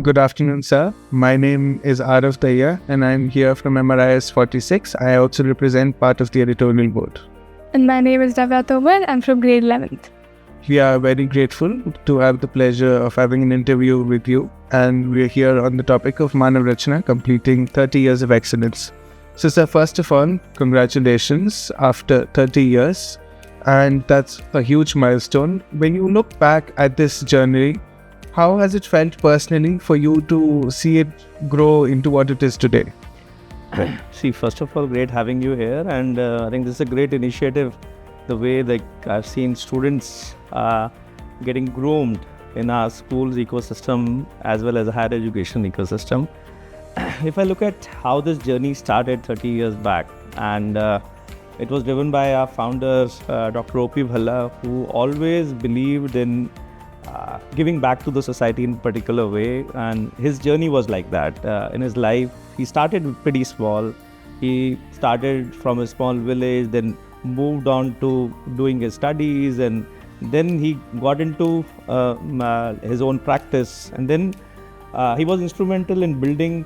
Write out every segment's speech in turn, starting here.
Good afternoon, sir. My name is Arav Taya and I'm here from MRIS 46. I also represent part of the editorial board. And my name is Davya Tomar. I'm from grade 11th. We are very grateful to have the pleasure of having an interview with you, and we're here on the topic of Manav Rachna completing 30 years of excellence. So, sir, first of all, congratulations after 30 years, and that's a huge milestone. When you look back at this journey, how has it felt personally for you to see it grow into what it is today? See, first of all, great having you here, and I think this is a great initiative. The way I've seen students getting groomed in our school's ecosystem as well as a higher education ecosystem. If I look at how this journey started 30 years back, and it was driven by our founders, Dr. O.P. Bhalla, who always believed in giving back to the society in a particular way, and his journey was like that. In his life, he started pretty small. He started from a small village, then moved on to doing his studies, and then he got into his own practice, and then he was instrumental in building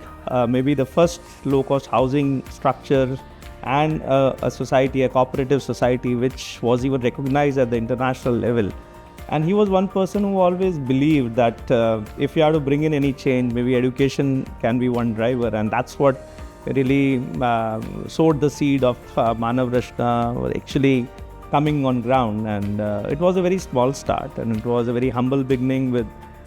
maybe the first low-cost housing structure and a society, a cooperative society, which was even recognized at the international level. And he was one person who always believed that if you have to bring in any change, maybe education can be one driver, and that's what really sowed the seed of Manav Rachna actually coming on ground. And it was a very small start, and it was a very humble beginning with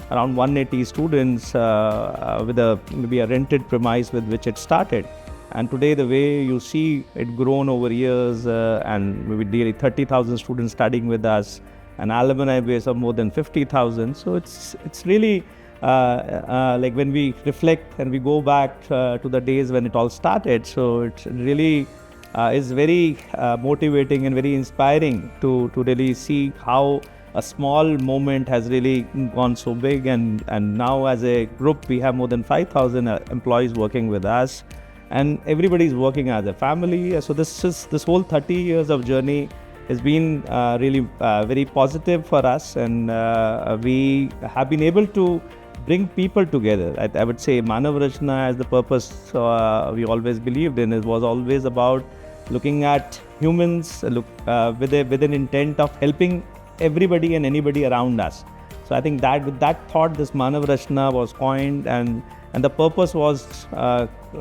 around 180 students with maybe a rented premise with which it started. And today, the way you see it grown over years, and maybe nearly 30,000 students studying with us, an alumni base of more than 50,000. So it's really like when we reflect and we go back to the days when it all started. So it really is very motivating and very inspiring to really see how a small moment has really gone so big, and now as a group we have more than 5,000 employees working with us, and everybody is working as a family. So this whole 30 years of journey has been really very positive for us, and we have been able to bring people together. I would say Manav Rachna as the purpose we always believed in, it was always about looking at humans with an intent of helping everybody and anybody around us. So I think that with that thought, this Manav Rachna was coined, and the purpose was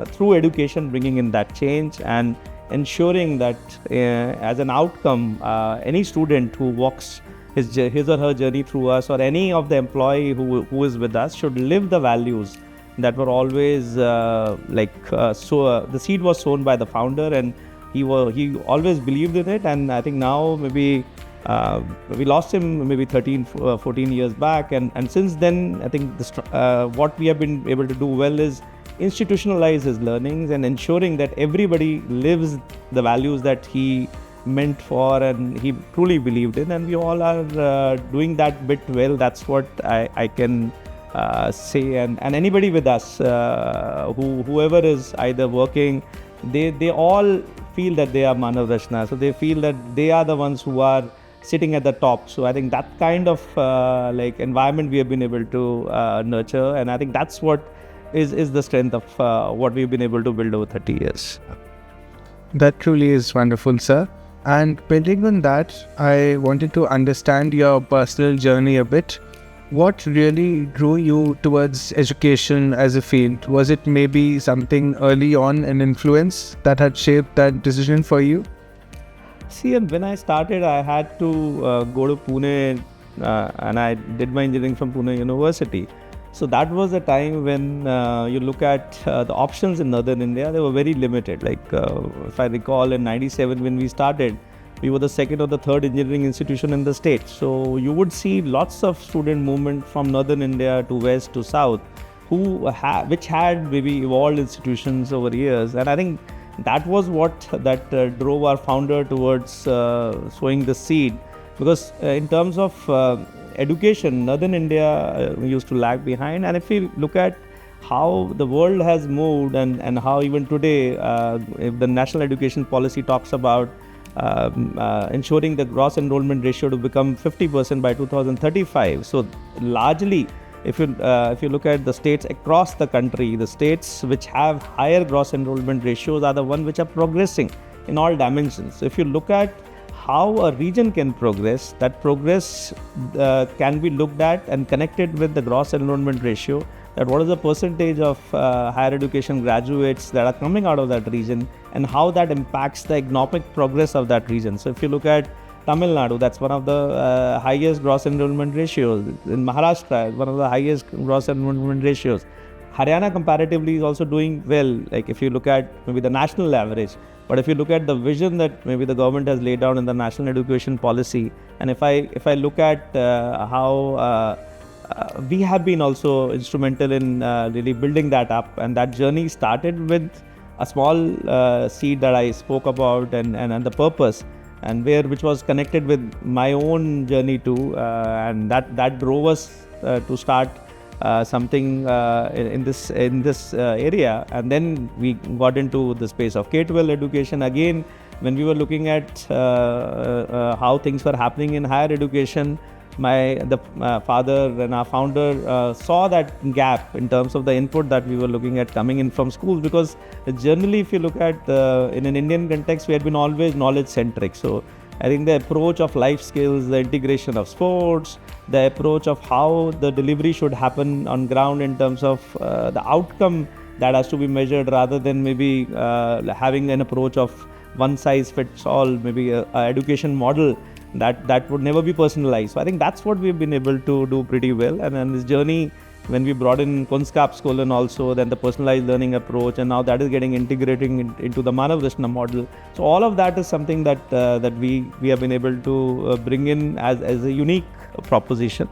through education bringing in that change and ensuring that as an outcome, any student who walks his or her journey through us, or any of the employee who is with us, should live the values that were always the seed was sown by the founder, and he always believed in it. And I think now maybe we lost him maybe 14 years back, and since then I think what we have been able to do well is institutionalize his learnings and ensuring that everybody lives the values that he meant for and he truly believed in, and we all are doing that bit well. That's what I can say, and anybody with us, whoever is either working, they all feel that they are Manav Rachna, so they feel that they are the ones who are sitting at the top. So I think that kind of environment we have been able to nurture, and I think that's what is the strength of what we've been able to build over 30 years. That truly is wonderful, sir. And building on that, I wanted to understand your personal journey a bit. What really drew you towards education as a field? Was it maybe something early on, an influence that had shaped that decision for you? See, and when I started, I had to go to Pune, and I did my engineering from Pune University. So that was a time when you look at the options in northern India, they were very limited. If I recall, in 97 when we started, we were the second or the third engineering institution in the state. So you would see lots of student movement from northern India to west to south, which had maybe evolved institutions over years. And I think that was what drove our founder towards sowing the seed, because in terms of education, northern India used to lag behind. And if we look at how the world has moved, and how even today if the national education policy talks about ensuring the gross enrollment ratio to become 50% by 2035. So largely if you look at the states across the country, the states which have higher gross enrollment ratios are the ones which are progressing in all dimensions. So if you look at how a region can progress, that progress can be looked at and connected with the gross enrollment ratio, that what is the percentage of higher education graduates that are coming out of that region and how that impacts the economic progress of that region. So if you look at Tamil Nadu, that's one of the highest gross enrollment ratios. In Maharashtra, one of the highest gross enrollment ratios. Haryana comparatively is also doing well, like if you look at maybe the national average. But if you look at the vision that maybe the government has laid down in the national education policy, and if I look at how we have been also instrumental in really building that up, and that journey started with a small seed that I spoke about and the purpose, and which was connected with my own journey too, and that drove us to start something in this area. And then we got into the space of K-12 education again. When we were looking at how things were happening in higher education, the father and our founder saw that gap in terms of the input that we were looking at coming in from schools, because generally if you look at in an Indian context, we had been always knowledge centric. So I think the approach of life skills, the integration of sports, the approach of how the delivery should happen on ground in terms of the outcome that has to be measured, rather than maybe having an approach of one size fits all, maybe a education model that would never be personalized. So I think that's what we've been able to do pretty well. And then this journey, when we brought in Kunskap School and also then the personalized learning approach, and now that is getting integrating into the Manav Rachna model. So all of that is something that we have been able to bring in as a unique proposition.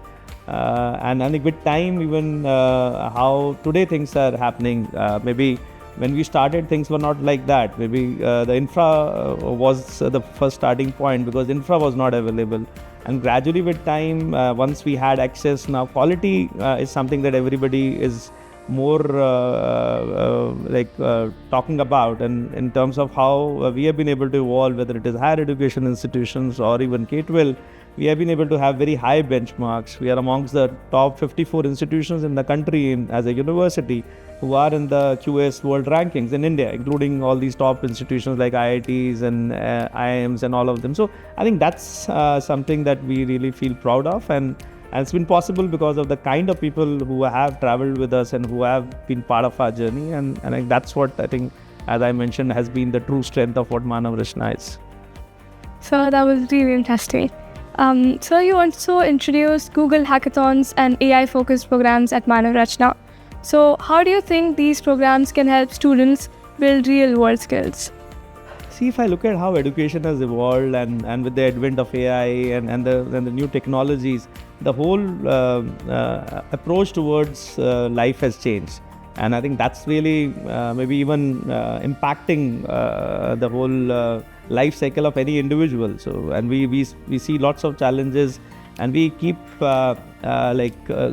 And I think with time, even how today things are happening, maybe when we started, things were not like that. Maybe the infra was the first starting point, because infra was not available. And gradually with time, once we had access, now quality is something that everybody is more talking about. And in terms of how we have been able to evolve, whether it is higher education institutions or even K-12, we have been able to have very high benchmarks. We are amongst the top 54 institutions in the country as a university who are in the QS World Rankings in India, including all these top institutions like IITs and IIMs and all of them. So I think that's something that we really feel proud of, and it's been possible because of the kind of people who have traveled with us and who have been part of our journey. And that's what I think, as I mentioned, has been the true strength of what Manav Rachna is. So that was really interesting. So you also introduced Google Hackathons and AI-focused programs at Manav Rachna. So how do you think these programs can help students build real-world skills? See, if I look at how education has evolved and with the advent of AI and the new technologies, the whole approach towards life has changed. And I think that's really maybe even impacting the whole life cycle of any individual. So, and we see lots of challenges, and we keep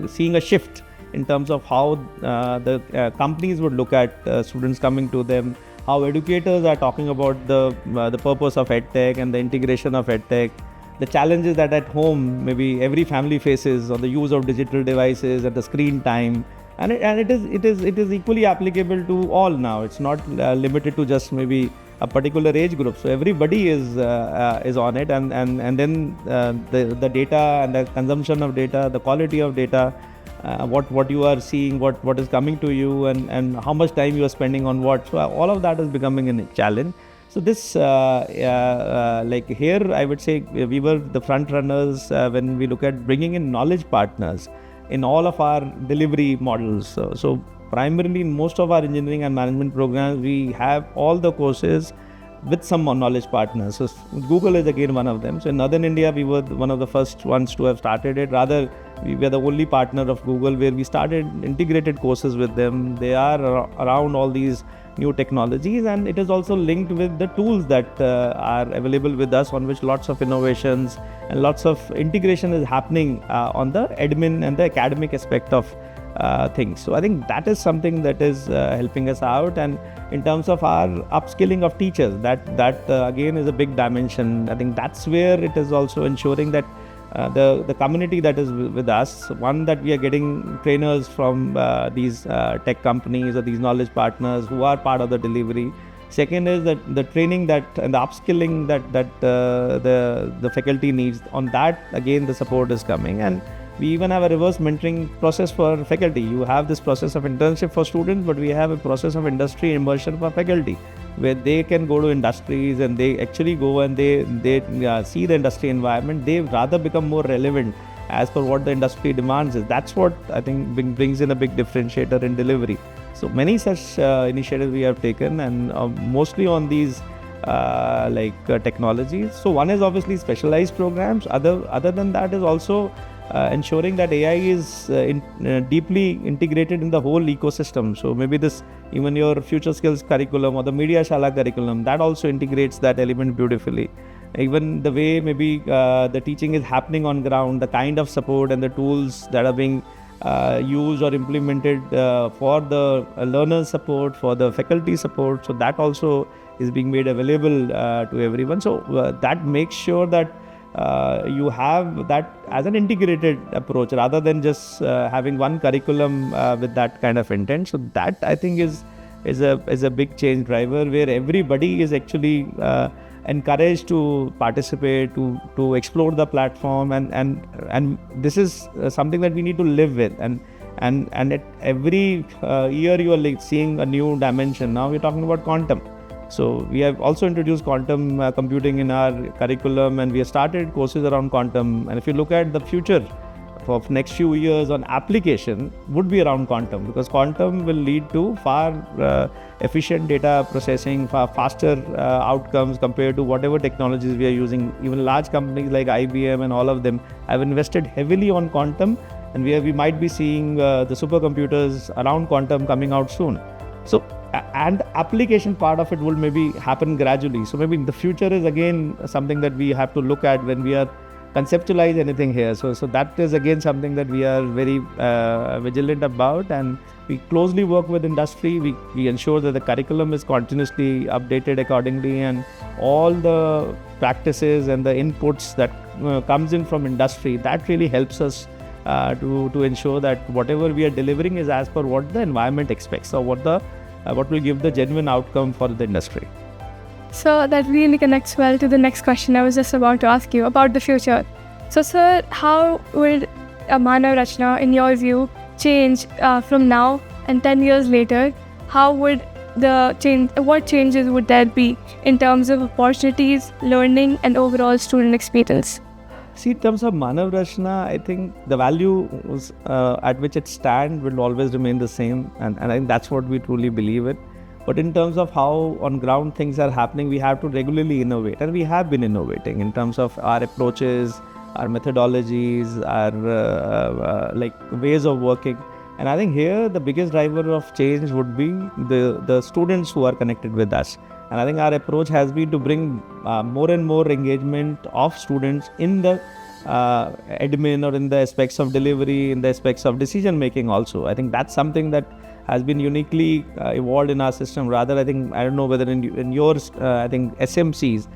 seeing a shift in terms of how the companies would look at students coming to them, how educators are talking about the purpose of EdTech and the integration of EdTech, the challenges that at home maybe every family faces on the use of digital devices and the screen time. And it is equally applicable to all now. It's not limited to just maybe a particular age group. So everybody is on it, and then the data and the consumption of data, the quality of data, what you are seeing, what is coming to you, and how much time you are spending on what. So all of that is becoming a challenge. So this here I would say we were the front runners when we look at bringing in knowledge partners in all of our delivery models. So primarily in most of our engineering and management programs, we have all the courses with some knowledge partners. So Google is again one of them. So in Northern India, we were one of the first ones to have started it. Rather, we were the only partner of Google where we started integrated courses with them. They are around all these new technologies, and it is also linked with the tools that are available with us, on which lots of innovations and lots of integration is happening on the admin and the academic aspect of things. So I think that is something that is helping us out. And in terms of our upskilling of teachers, that again is a big dimension. I think that's where it is also ensuring that the community that is with us. One, that we are getting trainers from these tech companies or these knowledge partners who are part of the delivery. Second is that the training that and the upskilling that the faculty needs. On that, again, the support is coming, and we even have a reverse mentoring process for faculty. You have this process of internship for students, but we have a process of industry immersion for faculty, where they can go to industries and they actually go and they see the industry environment. They rather become more relevant as per what the industry demands is. That's what I think brings in a big differentiator in delivery. So many such initiatives we have taken, and mostly on these technologies. So one is obviously specialized programs. Other than that is also ensuring that AI is deeply integrated in the whole ecosystem. So maybe this, even your future skills curriculum or the media shala curriculum, that also integrates that element beautifully. Even the way maybe the teaching is happening on ground, the kind of support and the tools that are being used or implemented for the learner support, for the faculty support, so that also is being made available to everyone. So that makes sure that you have that as an integrated approach rather than just having one curriculum with that kind of intent. So that, I think, is a big change driver, where everybody is actually encouraged to participate, to explore the platform, and this is something that we need to live with, and at every year you are seeing a new dimension. Now we're talking about quantum. So we have also introduced quantum computing in our curriculum, and we have started courses around quantum. And if you look at the future for next few years on application, would be around quantum, because quantum will lead to far efficient data processing, far faster outcomes compared to whatever technologies we are using. Even large companies like IBM and all of them have invested heavily on quantum, and we might be seeing the supercomputers around quantum coming out soon. So, and application part of it will maybe happen gradually. So maybe the future is again something that we have to look at when we are conceptualize anything here. So that is again something that we are very vigilant about, and we closely work with industry. We ensure that the curriculum is continuously updated accordingly, and all the practices and the inputs that comes in from industry, that really helps us to ensure that whatever we are delivering is as per what the environment expects, or what will give the genuine outcome for the industry. So that really connects well to the next question I was just about to ask you about the future. So sir, how would Manav Rachna, in your view, change from now and 10 years later? How would what changes would there be in terms of opportunities, learning, and overall student experience? See, in terms of Manav Rachna, I think the value at which it stands will always remain the same, and I think that's what we truly believe in. But in terms of how on ground things are happening, we have to regularly innovate, and we have been innovating in terms of our approaches, our methodologies, our ways of working. And I think here the biggest driver of change would be the students who are connected with us. And I think our approach has been to bring more and more engagement of students in the admin or in the aspects of delivery, in the aspects of decision making also. I think that's something that has been uniquely evolved in our system. Rather, I don't know whether in yours, I think SMCs,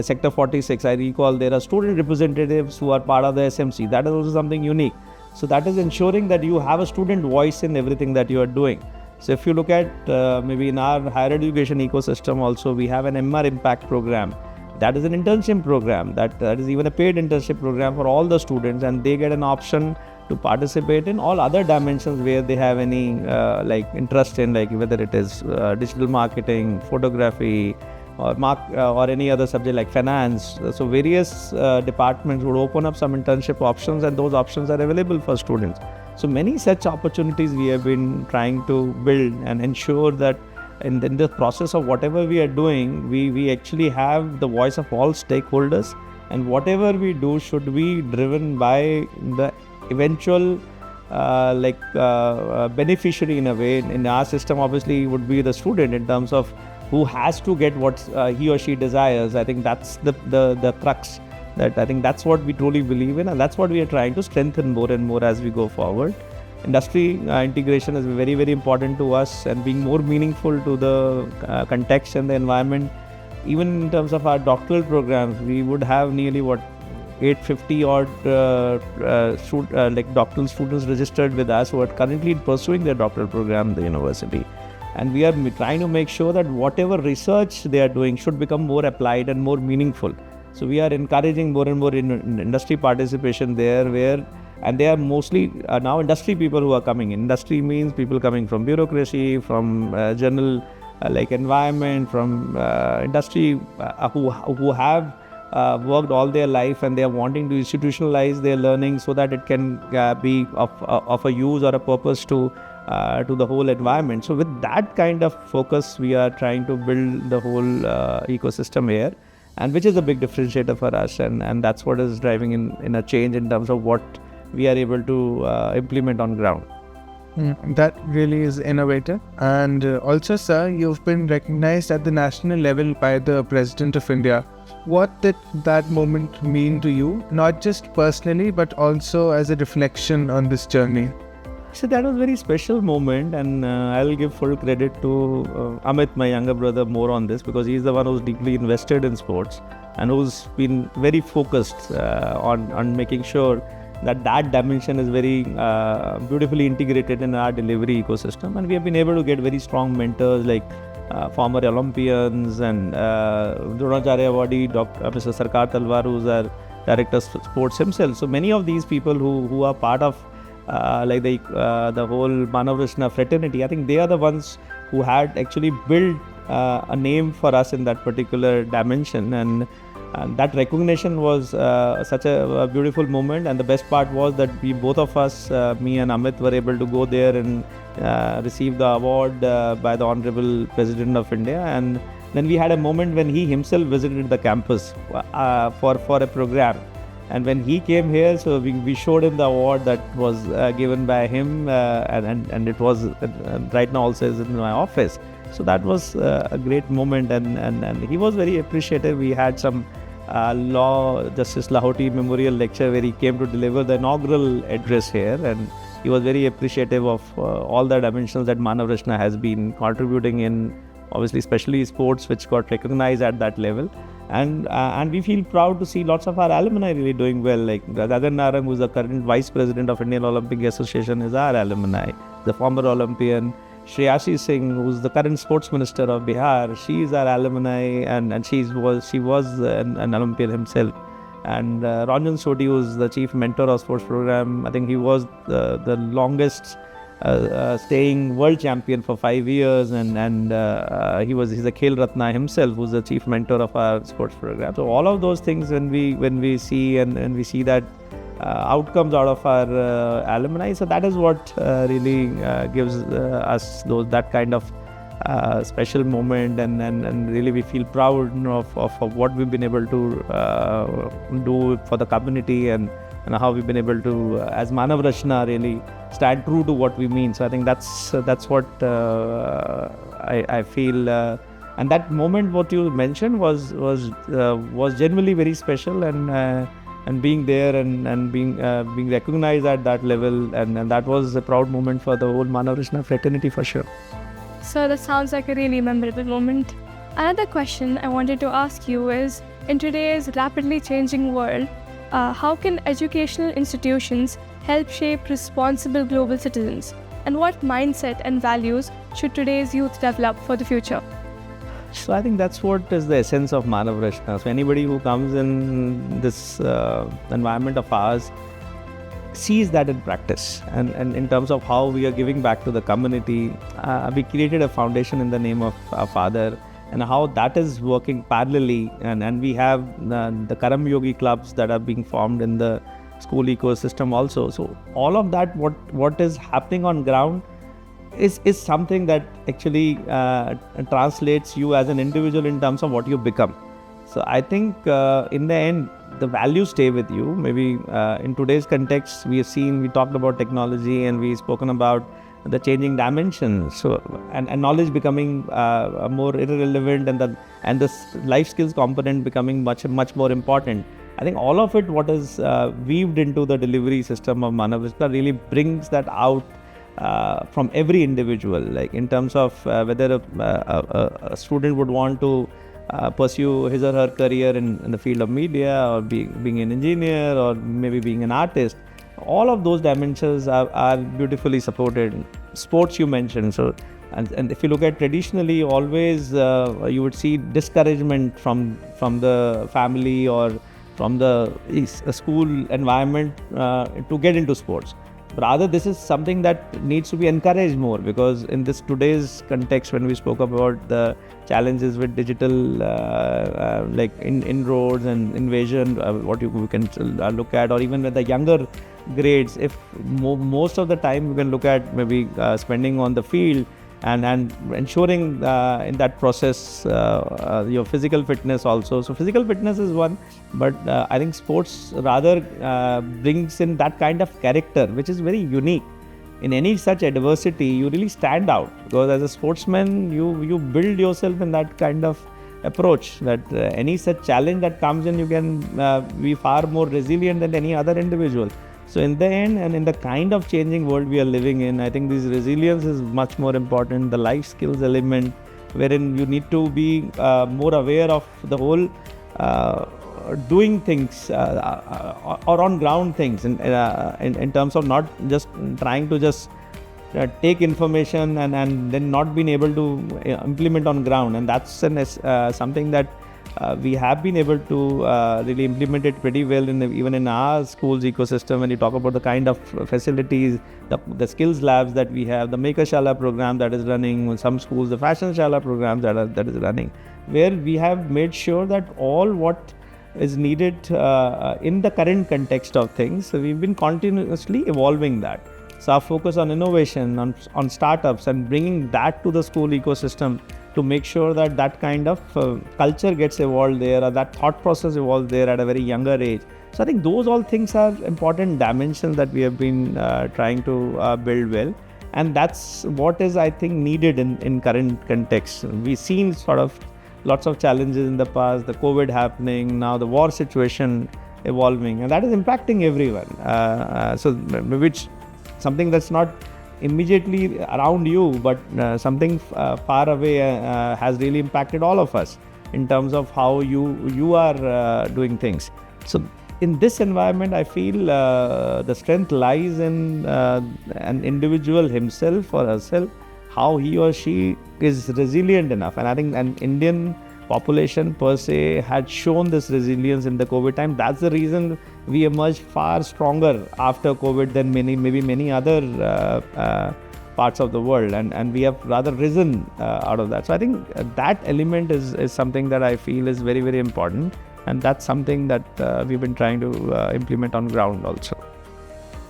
Sector 46, I recall there are student representatives who are part of the SMC. That is also something unique. So that is ensuring that you have a student voice in everything that you are doing. So if you look at maybe in our higher education ecosystem also, we have an MR Impact program. That is an internship program. That is even a paid internship program for all the students, and they get an option to participate in all other dimensions where they have any interest in, like whether it is digital marketing, photography, or any other subject like finance. So various departments would open up some internship options, and those options are available for students. So many such opportunities we have been trying to build and ensure that in the process of whatever we are doing, we actually have the voice of all stakeholders, and whatever we do should be driven by the eventual beneficiary in a way. In our system, obviously, would be the student in terms of who has to get what he or she desires. I think that's the crux. That I think that's what we truly believe in, and that's what we are trying to strengthen more and more as we go forward. Industry integration is very, very important to us, and being more meaningful to the context and the environment. Even in terms of our doctoral programs, we would have nearly 850 odd like doctoral students registered with us who are currently pursuing their doctoral program in the university. And we are trying to make sure that whatever research they are doing should become more applied and more meaningful. So we are encouraging more and more in industry participation there, and they are mostly now industry people who are coming in. Industry means people coming from bureaucracy, from general like environment, from industry who have worked all their life, and they are wanting to institutionalize their learning so that it can be of a use or a purpose to the whole environment. So with that kind of focus, we are trying to build the whole ecosystem here, and which is a big differentiator for us, and that's what is driving in a change in terms of what we are able to implement on ground. That really is innovative. And also, sir, you've been recognized at the national level by the President of India. What did that moment mean to you, not just personally, but also as a reflection on this journey? So that was a very special moment, and I'll give full credit to Amit, my younger brother, more on this, because he's the one who's deeply invested in sports and who's been very focused on making sure that dimension is very beautifully integrated in our delivery ecosystem. And we have been able to get very strong mentors like former Olympians and Dronacharya awardee Mr. Sarkar Talwar, who's our director of sports himself. So many of these people who are part of like the whole Manav Rachna fraternity, I think they are the ones who had actually built a name for us in that particular dimension, and that recognition was such a beautiful moment. And the best part was that we both of us, me and Amit, were able to go there and receive the award by the Honorable President of India. And then we had a moment when he himself visited the campus for a program. And when he came here, so we showed him the award that was given by him, and it was right now also is in my office. So that was a great moment, and he was very appreciative. We had some Law Justice Lahoti Memorial Lecture where he came to deliver the inaugural address here, and he was very appreciative of all the dimensions that Manav Rachna has been contributing in, obviously especially sports, which got recognized at that level. And we feel proud to see lots of our alumni really doing well, like Gagan Narang, who's the current Vice President of Indian Olympic Association, is our alumni. The former Olympian Shreyasi Singh, who's the current Sports Minister of Bihar, she is our alumni, and she was an Olympian himself. And Ranjan Sodhi, who's the Chief Mentor of Sports Program, I think he was the longest staying world champion for 5 years, and he's a Khel Ratna himself, who's the chief mentor of our sports program. So all of those things, when we see and we see that outcomes out of our alumni, so that is what really gives us that kind of special moment, and really we feel proud of what we've been able to do for the community, and how we've been able to, as Manav Rachna, really stand true to what we mean. So I think that's what I feel. And that moment, what you mentioned, was genuinely very special, and being there and being recognized at that level, and that was a proud moment for the whole Manav Rachna fraternity for sure. So that sounds like a really memorable moment. Another question I wanted to ask you is, in today's rapidly changing world, how can educational institutions help shape responsible global citizens? And what mindset and values should today's youth develop for the future? So I think that's what is the essence of Manav Rachna. So anybody who comes in this environment of ours sees that in practice, and in terms of how we are giving back to the community. We created a foundation in the name of our father, and how that is working parallelly, and we have the Karam Yogi clubs that are being formed in the school ecosystem also. So all of that, what is happening on ground is something that actually translates you as an individual in terms of what you become. So I think in the end, the values stay with you. Maybe in today's context, we talked about technology, and we've spoken about the changing dimensions. So and knowledge becoming more irrelevant, and the life skills component becoming much more important. I think all of it, what is weaved into the delivery system of Manav Rachna, really brings that out from every individual. Like in terms of whether a student would want to pursue his or her career in the field of media, or being an engineer, or maybe being an artist. All of those dimensions are beautifully supported. Sports you mentioned. So, and if you look at traditionally, always you would see discouragement from the family or from the school environment to get into sports. Rather, this is something that needs to be encouraged more, because in this today's context, when we spoke about the challenges with digital like inroads and invasion, what we can look at, or even with the younger grades, if most of the time you can look at maybe spending on the field and ensuring in that process your physical fitness also. So physical fitness is one, but I think sports rather brings in that kind of character which is very unique. In any such adversity, you really stand out, because as a sportsman you build yourself in that kind of approach, that any such challenge that comes in, you can be far more resilient than any other individual. So in the end, and in the kind of changing world we are living in, I think this resilience is much more important. The life skills element, wherein you need to be more aware of the whole doing things or on ground things in terms of not just trying to just take information and then not being able to implement on ground. And that's something that we have been able to really implement it pretty well even in our school's ecosystem. When you talk about the kind of facilities, the skills labs that we have, the Maker Shala program that is running, in some schools the Fashion Shala program that is running, where we have made sure that all what is needed in the current context of things, so we've been continuously evolving that. So our focus on innovation, on startups, and bringing that to the school ecosystem to make sure that that kind of culture gets evolved there, or that thought process evolves there at a very younger age. So I think those all things are important dimensions that we have been trying to build well. And that's what is, I think, needed in current context. We've seen sort of lots of challenges in the past, the COVID happening, now the war situation evolving, and that is impacting everyone. So which something that's not immediately around you, but something far away has really impacted all of us in terms of how you are doing things. So in this environment, I feel the strength lies in an individual himself or herself, how he or she is resilient enough. And I think an Indian population per se had shown this resilience in the COVID time. That's the reason we emerged far stronger after COVID than many other parts of the world, and we have rather risen out of that. So I think that element is something that I feel is very, very important, and that's something that we've been trying to implement on ground also.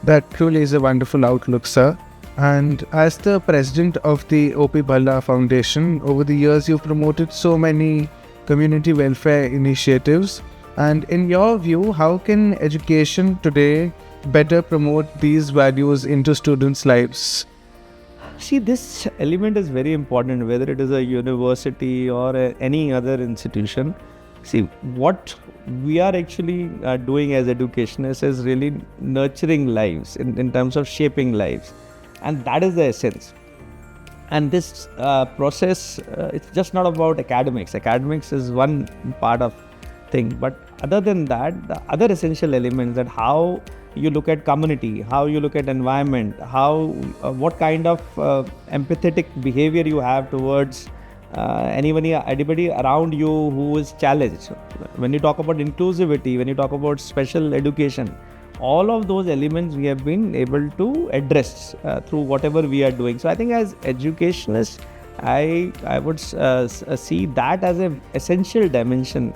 That truly is a wonderful outlook, sir. And as the president of the O.P. Bhalla Foundation, over the years you've promoted so many community welfare initiatives. And in your view, how can education today better promote these values into students' lives? See, this element is very important, whether it is a university or any other institution. See, what we are actually doing as educationists is really nurturing lives in terms of shaping lives. And that is the essence. And this process, it's just not about academics. Academics is one part of thing, but other than that, the other essential elements, that how you look at community, how you look at environment, how what kind of empathetic behavior you have towards anybody around you who is challenged. When you talk about inclusivity, when you talk about special education, all of those elements we have been able to address through whatever we are doing. So I think as educationists, I would see that as an essential dimension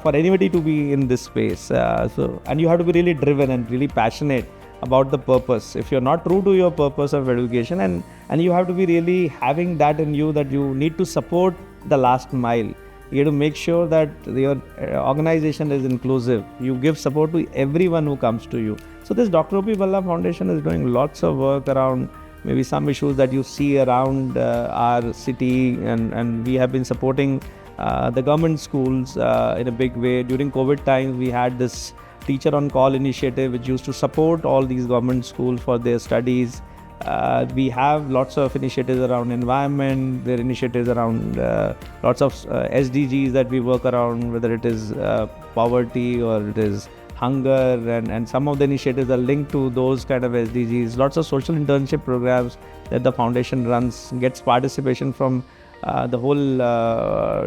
for anybody to be in this space. And you have to be really driven and really passionate about the purpose. If you're not true to your purpose of education, and you have to be really having that in you, that you need to support the last mile. You have to make sure that your organization is inclusive. You give support to everyone who comes to you. So this Dr. O.P. Bhalla Foundation is doing lots of work around maybe some issues that you see around our city, and we have been supporting the government schools in a big way. During COVID times, we had this Teacher on Call initiative, which used to support all these government schools for their studies. We have lots of initiatives around environment, there are initiatives around lots of SDGs that we work around, whether it is poverty or it is hunger, and some of the initiatives are linked to those kind of SDGs. Lots of social internship programs that the foundation runs, gets participation from the whole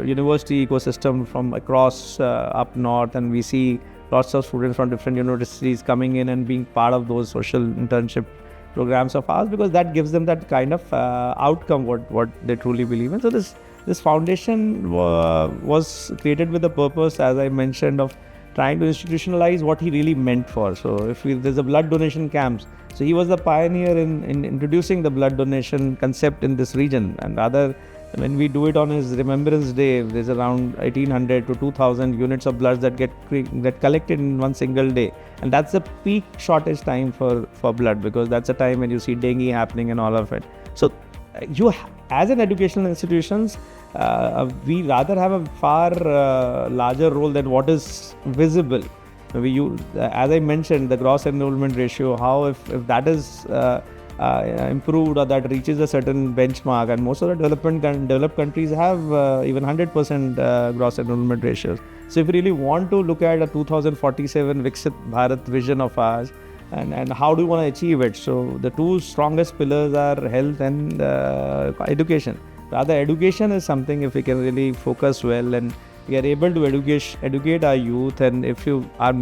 university ecosystem from across up north, and we see lots of students from different universities coming in and being part of those social internship programs of ours, because that gives them that kind of outcome what they truly believe in. So this foundation was created with the purpose, as I mentioned, of trying to institutionalize what he really meant for. So if there's a blood donation camps, so he was the pioneer in introducing the blood donation concept in this region. And rather, when we do it on his Remembrance Day, there's around 1800 to 2000 units of blood that get collected in one single day, and that's the peak shortage time for blood, because that's a time when you see dengue happening and all of it. So you, as an educational institutions, we rather have a far larger role than what is visible. As I mentioned, the gross enrollment ratio, how if that is improved, or that reaches a certain benchmark, and most of the developed countries have even 100% gross enrollment ratios. So if we really want to look at a 2047 Viksit Bharat vision of ours, and how do we want to achieve it, so the two strongest pillars are health and education. Rather, education is something, if we can really focus well and we are able to educate our youth, and if you are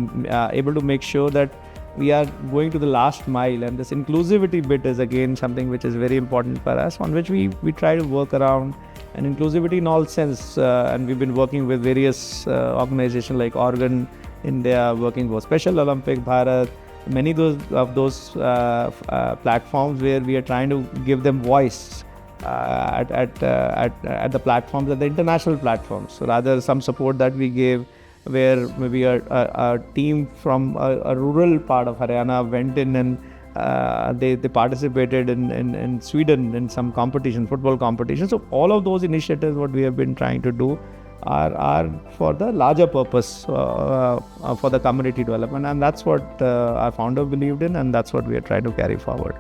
able to make sure that we are going to the last mile, and this inclusivity bit is again something which is very important for us, on which we try to work around, and inclusivity in all sense, and we've been working with various organizations like Organ India, working with Special Olympic Bharat, many of those platforms where we are trying to give them voice at the platforms, at the international platforms. So rather, some support that we gave, where maybe a team from a rural part of Haryana went in and they participated in Sweden in some competition, football competition. So all of those initiatives, what we have been trying to do are for the larger purpose, for the community development, and that's what our founder believed in, and that's what we are trying to carry forward.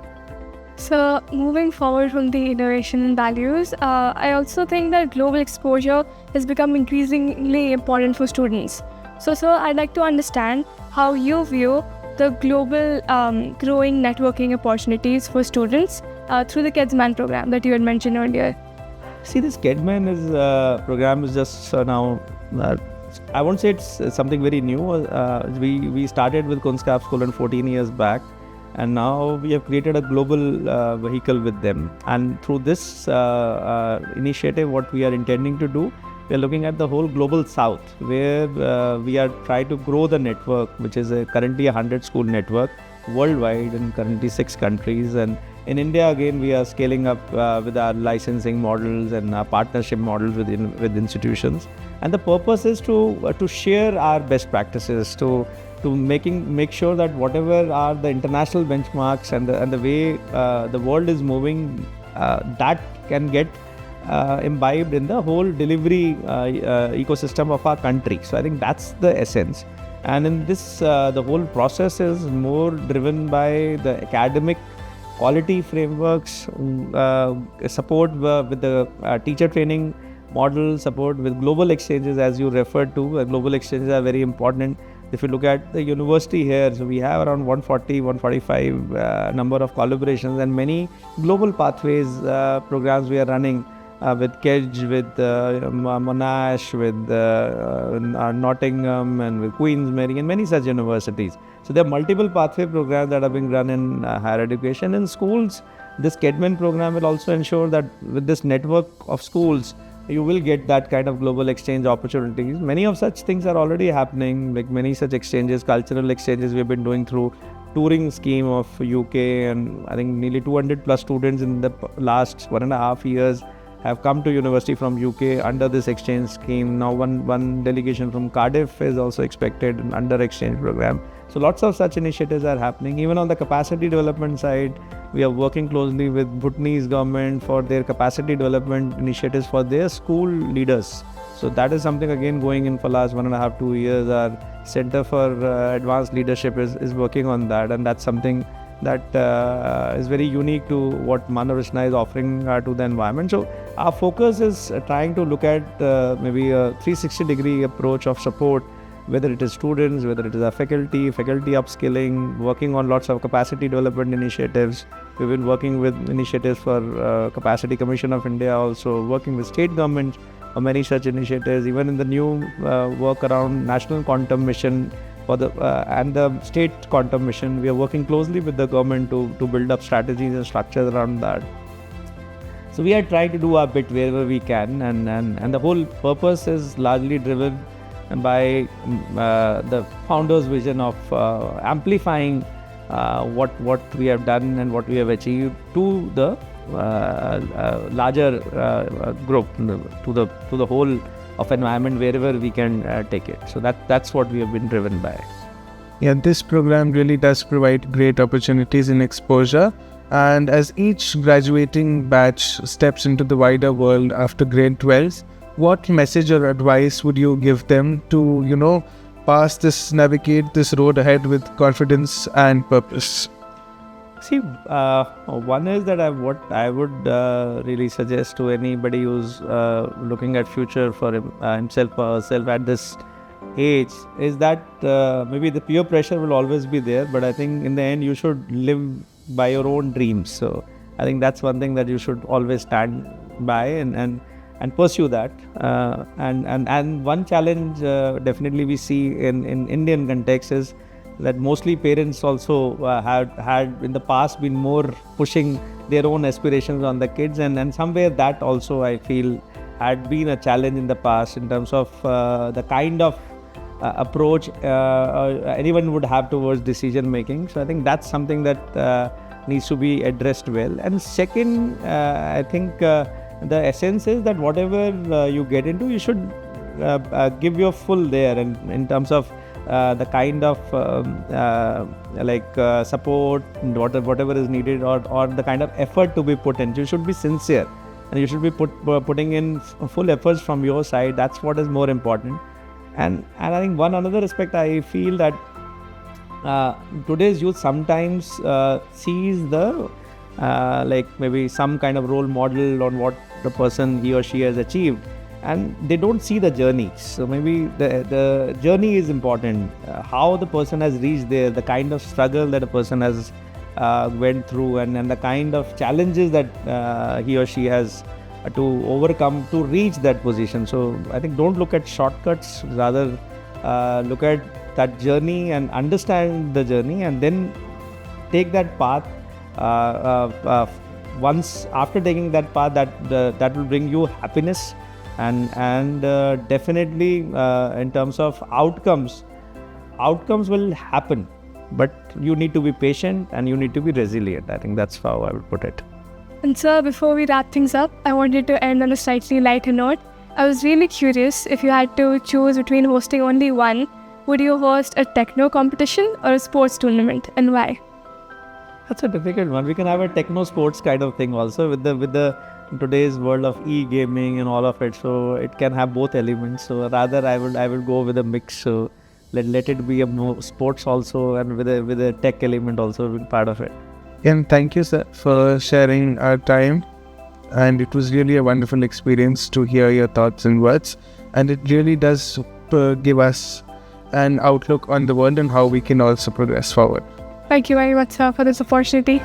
So moving forward from the innovation and values, I also think that global exposure has become increasingly important for students. So I'd like to understand how you view the global growing networking opportunities for students through the KidsMan program that you had mentioned earlier. See, this KidsMan program is just now, I won't say it's something very new. We started with Kunskap School 14 years back, and now we have created a global vehicle with them. And through this initiative, what we are intending to do, we are looking at the whole global south, where we are trying to grow the network, which is currently a 100 school network worldwide in currently 6 countries. And in India, again, we are scaling up with our licensing models and our partnership models with institutions. And the purpose is to share our best practices, to make sure that whatever are the international benchmarks and the way the world is moving, that can get imbibed in the whole delivery ecosystem of our country. So I think that's the essence. And in this, the whole process is more driven by the academic quality frameworks, support with the teacher training model, support with global exchanges, as you referred to. Global exchanges are very important. If you look at the university here, so we have around 145 number of collaborations, and many global pathways programs we are running with Kedge, with Monash, with Nottingham, and with Queen's Mary, and many such universities. So there are multiple pathway programs that are being run in higher education. In schools, this KidsMan program will also ensure that with this network of schools, you will get that kind of global exchange opportunities. Many of such things are already happening, like many such exchanges, cultural exchanges we've been doing through touring scheme of UK, and I think nearly 200 plus students in the last 1.5 years have come to university from UK under this exchange scheme. Now one delegation from Cardiff is also expected under exchange program. So lots of such initiatives are happening. Even on the capacity development side, we are working closely with Bhutanese government for their capacity development initiatives for their school leaders. So that is something again going in for last 1.5-2 years. Our Center for Advanced Leadership is working on that, and that's something that is very unique to what Manav Rachna is offering to the environment. So our focus is trying to look at maybe a 360-degree approach of support, whether it is students, whether it is our faculty upskilling, working on lots of capacity development initiatives. We've been working with initiatives for Capacity Commission of India, also working with state governments on many such initiatives, even in the new work around National Quantum Mission for the and the state quantum mission. We are working closely with the government to build up strategies and structures around that. So we are trying to do our bit wherever we can, and the whole purpose is largely driven by the founder's vision of amplifying what we have done and what we have achieved to the larger group, to the whole of environment wherever we can take it. So that's what we have been driven by. Yeah, this program really does provide great opportunities in exposure. And as each graduating batch steps into the wider world after grade 12, what message or advice would you give them to, navigate this road ahead with confidence and purpose? See, one is that what I would really suggest to anybody who's looking at future for himself or herself at this age is that maybe the peer pressure will always be there, but I think in the end you should live by your own dreams. So I think that's one thing that you should always stand by and pursue that. And one challenge definitely we see in Indian context is that mostly parents also had in the past been more pushing their own aspirations on the kids, and somewhere that also I feel had been a challenge in the past in terms of the kind of approach anyone would have towards decision making. So I think that's something that needs to be addressed well. And second, I think the essence is that whatever you get into, you should give your full there, and in terms of the kind of support, whatever is needed, or the kind of effort to be put in. You should be sincere, and you should be putting in full efforts from your side. That's what is more important. And I think one another aspect I feel that today's youth sometimes sees the maybe some kind of role model on what the person he or she has achieved, and they don't see the journey. So maybe the journey is important, how the person has reached there, the kind of struggle that a person has went through, and the kind of challenges that he or she has to overcome to reach that position. So I think don't look at shortcuts, rather look at that journey and understand the journey, and then take that path. Once after taking that path, that will bring you happiness, and definitely in terms of outcomes will happen, but you need to be patient and you need to be resilient. I think that's how I would put it. And sir, before we wrap things up, I wanted to end on a slightly lighter note. I was really curious, if you had to choose between hosting only one, would you host a techno competition or a sports tournament, and why? That's a difficult one. We can have a techno sports kind of thing also with the today's world of e-gaming and all of it. So it can have both elements. So rather I would go with a mix. So let it be a sports also, and with a tech element also being part of it. And thank you, sir, for sharing our time. And it was really a wonderful experience to hear your thoughts and words. And it really does give us an outlook on the world and how we can also progress forward. Thank you very much, sir, for this opportunity.